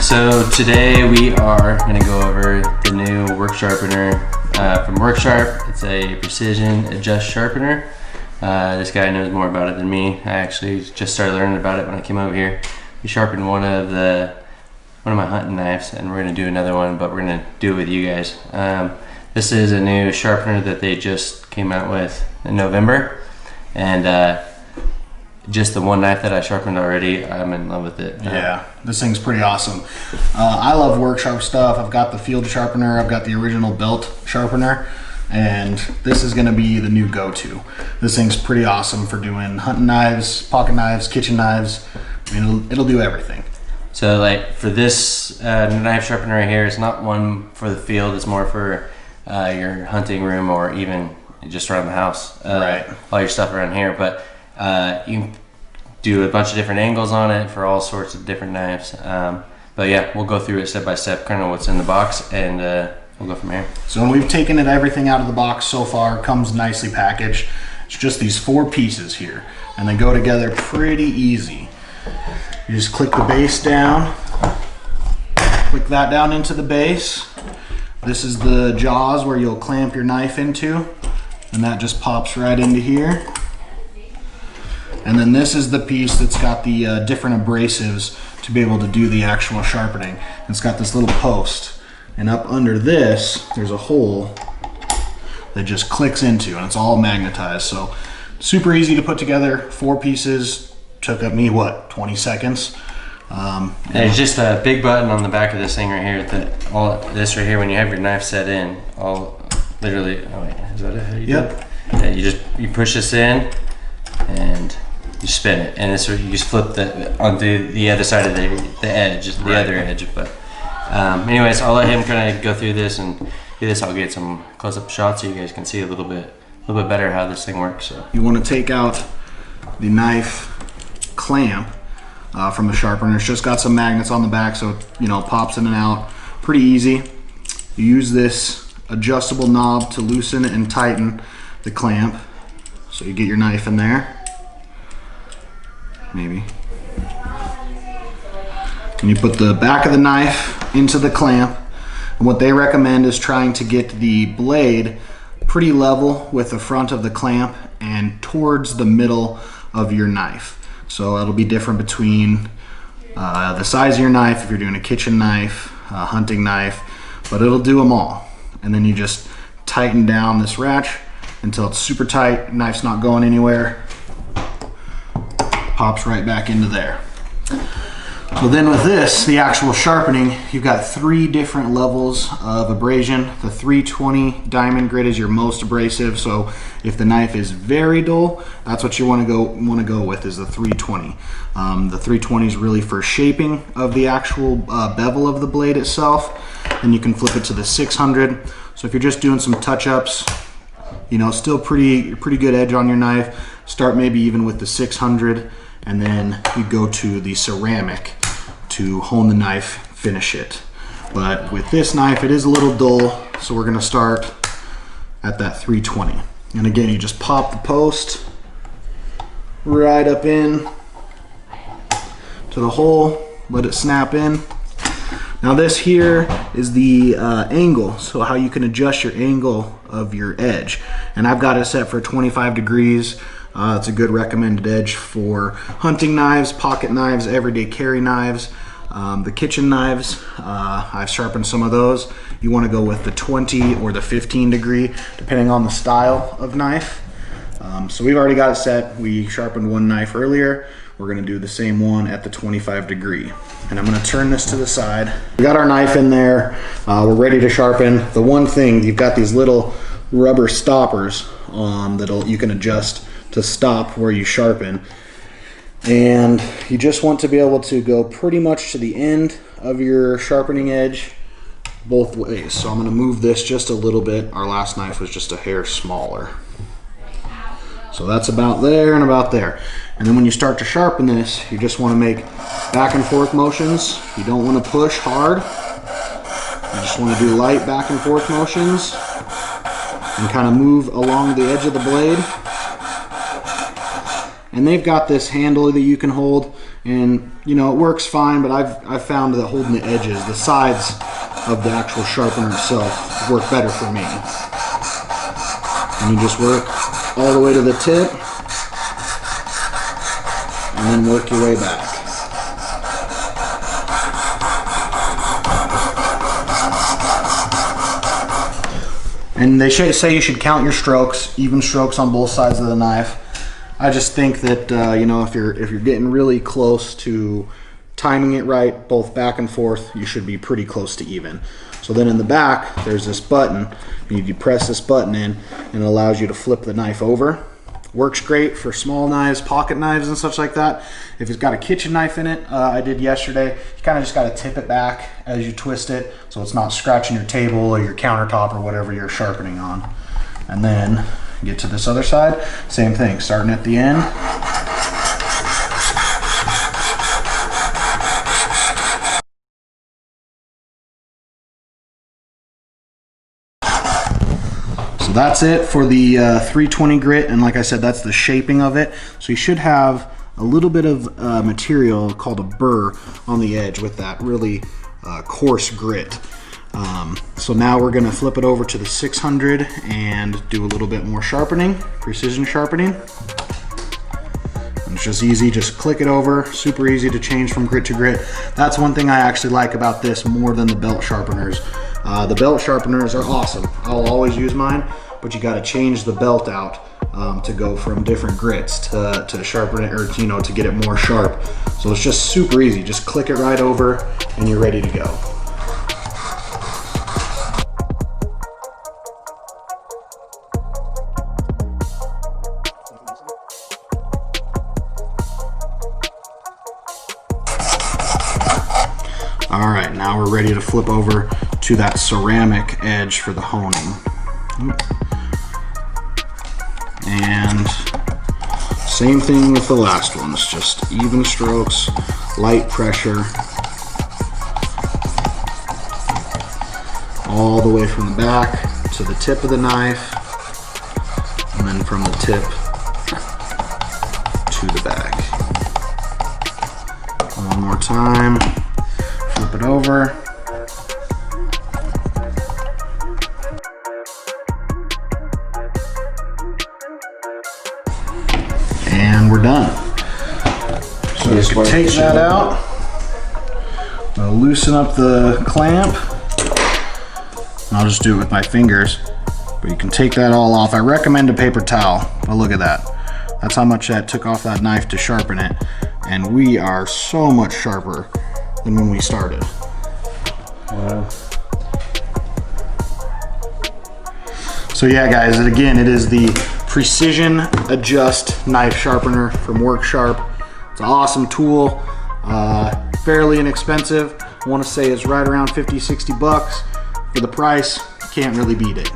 So today we are going to go over the new work sharpener from WorkSharp. It's a precision adjust sharpener. This guy knows more about it than me. I actually just started learning about it when I came over here. We sharpened one of my hunting knives, and we're going to do another one, but we're going to do it with you guys. This is a new sharpener that they just came out with in November, and just the one knife that I sharpened already, I'm in love with it. Yeah, this thing's pretty awesome. I love WorkSharp stuff. I've got the field sharpener, I've got the original belt sharpener, and this is gonna be the new go-to. This thing's pretty awesome for doing hunting knives, pocket knives, kitchen knives. I mean, it'll do everything. So like for this knife sharpener right here, it's not one for the field, it's more for your hunting room or even just around the house. Right. All your stuff around here, but you can do a bunch of different angles on it for all sorts of different knives. But yeah, we'll go through it step by step, kind of what's in the box, and we'll go from here. So when we've taken everything out of the box so far, it comes nicely packaged. It's just these 4 pieces here, and they go together pretty easy. You just click the base down, click that down into the base. This is the jaws where you'll clamp your knife into, and that just pops right into here. And then this is the piece that's got the different abrasives to be able to do the actual sharpening. It's got this little post, and up under this there's a hole that just clicks into, and it's all magnetized. So super easy to put together. 4 pieces, took up me what, 20 seconds. There's just a big button on the back of this thing right here. That all this right here, when you have your knife set in, literally. Oh wait, is that how you do it? Yeah, you push this in and you spin it, and this you just flip that onto the other side of the edge, the other edge. But anyways, I'll let him kind of go through this and do this. I'll get some close-up shots so you guys can see a little bit better how this thing works. So you want to take out the knife clamp from the sharpener. It's just got some magnets on the back, so it pops in and out pretty easy. You use this adjustable knob to loosen and tighten the clamp, so you get your knife in there. Maybe. And you put the back of the knife into the clamp, and what they recommend is trying to get the blade pretty level with the front of the clamp and towards the middle of your knife. So it'll be different between the size of your knife if you're doing a kitchen knife, a hunting knife, but it'll do them all. And then you just tighten down this ratchet until it's super tight, knife's not going anywhere. Pops right back into there. So then with this, the actual sharpening, you've got 3 different levels of abrasion. The 320 diamond grit is your most abrasive, so if the knife is very dull, that's what you want to go with, is the 320. The 320 is really for shaping of the actual bevel of the blade itself. Then you can flip it to the 600. So if you're just doing some touch-ups, still pretty good edge on your knife, start maybe even with the 600. And then you go to the ceramic to hone the knife, finish it. But with this knife, it is a little dull, so we're gonna start at that 320. And again, you just pop the post right up in to the hole, let it snap in. Now this here is the angle, so how you can adjust your angle of your edge. And I've got it set for 25 degrees. It's a good recommended edge for hunting knives, pocket knives, everyday carry knives. The kitchen knives, I've sharpened some of those. You want to go with the 20 or the 15 degree, depending on the style of knife. So we've already got it set. We sharpened one knife earlier. We're going to do the same one at the 25 degree. And I'm going to turn this to the side. We got our knife in there. We're ready to sharpen. The one thing, you've got these little rubber stoppers that you can adjust to stop where you sharpen, and you just want to be able to go pretty much to the end of your sharpening edge both ways. So I'm going to move this just a little bit. Our last knife was just a hair smaller, so that's about there and about there. And then when you start to sharpen this, you just want to make back and forth motions. You don't want to push hard, you just want to do light back and forth motions and kind of move along the edge of the blade. And they've got this handle that you can hold, And you know, it works fine, but I've found that holding the edges, the sides of the actual sharpener itself work better for me. And you just work all the way to the tip and then work your way back. And they say you should count your strokes, even strokes on both sides of the knife. I just think that you know, if you're getting really close to timing it right, both back and forth, you should be pretty close to even. So then in the back, there's this button. You press this button in, and it allows you to flip the knife over. Works great for small knives, pocket knives, and such like that. If it's got a kitchen knife in it, I did yesterday, you kind of just got to tip it back as you twist it, so it's not scratching your table or your countertop or whatever you're sharpening on. And then get to this other side, same thing, starting at the end. So that's it for the 320 grit, and like I said, that's the shaping of it. So you should have a little bit of material called a burr on the edge with that really coarse grit. So now we're gonna flip it over to the 600 and do a little bit more sharpening, precision sharpening. And it's just easy, just click it over, super easy to change from grit to grit. That's one thing I actually like about this more than the belt sharpeners. The belt sharpeners are awesome. I'll always use mine, but you gotta change the belt out to go from different grits to sharpen it, or you know, to get it more sharp. So it's just super easy. Just click it right over and you're ready to go. All right, now we're ready to flip over to that ceramic edge for the honing. And same thing with the last ones, just even strokes, light pressure, all the way from the back to the tip of the knife, and then from the tip to the back. One more time. Flip it over. And we're done. So you can take that out. I'll loosen up the clamp. And I'll just do it with my fingers. But you can take that all off. I recommend a paper towel, but look at that. That's how much that took off that knife to sharpen it. And we are so much sharper than when we started. Wow. So yeah guys, again, it is the Precision Adjust Knife Sharpener from WorkSharp. It's an awesome tool, fairly inexpensive. I want to say it's right around 50-60 bucks. For the price, can't really beat it.